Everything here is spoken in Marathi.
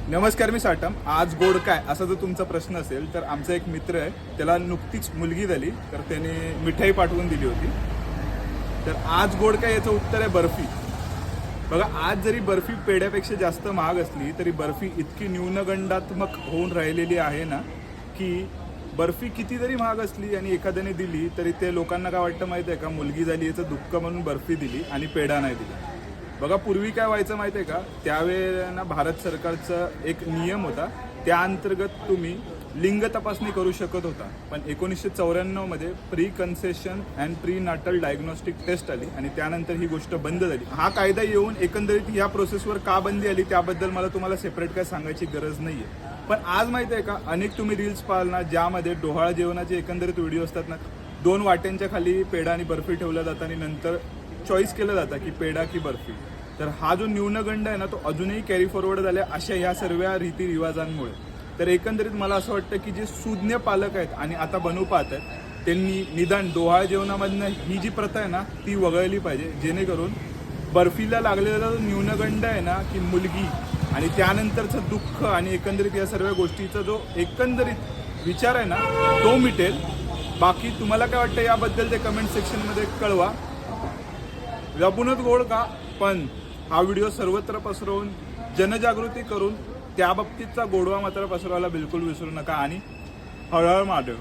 नमस्कार, मी साटम. आज गोड काय असा जर तुमचा प्रश्न असेल तर आमचा एक मित्र आहे, त्याला नुकतीच मुलगी झाली, तर त्याने मिठाई पाठवून दिली होती. तर आज गोड काय याचं उत्तर आहे बर्फी. बघा, आज जरी बर्फी पेढ्यापेक्षा जास्त महाग असली तरी बर्फी इतकी न्यूनगंडात्मक होऊन राहिलेली आहे ना, की बर्फी किती जरी महाग असली आणि एखाद्याने दिली तरी ते लोकांना काय वाटतं माहिती आहे का, मुलगी झाली याचं दुःख म्हणून बर्फी दिली आणि पेढा नाही दिला. बघा, पूर्वी काय व्हायचं माहिती आहे का, त्यावेळेला भारत सरकारचा एक नियम होता, त्या अंतर्गत तुम्ही लिंग तपासणी करू शकत होता. पण 1994 preconception and prenatal diagnostic test आली आणि त्यानंतर ही गोष्ट बंद झाली. हा कायदा येऊन एकंदरीत ह्या प्रोसेसवर का बंदी आली त्याबद्दल मला तुम्हाला सेपरेट काय सांगायची गरज नाही आहे. पण आज माहिती आहे का, अनेक तुम्ही रील्स पाहाल ना, ज्यामध्ये डोहाळ जेवणाचे एकंदरीत व्हिडिओ असतात ना, 2 वाट्यांच्या खाली पेढा आणि बर्फी ठेवल्या जातात आणि नंतर चॉईस केलं जातं की पेढा की बर्फी. तर हा जो न्यूनगंड आहे ना, तो अजूनही कॅरी फॉरवर्ड झाला अशा ह्या सर्व रीतिरिवाजांमुळे. तर एकंदरीत मला असं वाटतं की जे सुज्ञ पालक आहेत आणि आता बनू पाहत आहेत, त्यांनी निदान डोहाळ जेवणामधनं ही जी प्रथा आहे ना ती वगळली पाहिजे, जेणेकरून बर्फीला लागलेला जो न्यूनगंड आहे ना, की मुलगी आणि त्यानंतरचं दुःख आणि एकंदरीत या सर्व गोष्टीचा जो एकंदरीत विचार आहे ना, तो मिटेल. बाकी तुम्हाला काय वाटतं याबद्दल ते कमेंट सेक्शनमध्ये कळवा. लपूनच गोड का, पण हा व्हिडिओ सर्वत्र पसरवून जनजागृती करून त्या बाबतीतचा गोडवा मात्र पसरवायला बिलकुल विसरू नका आणि हळहळ महादेव.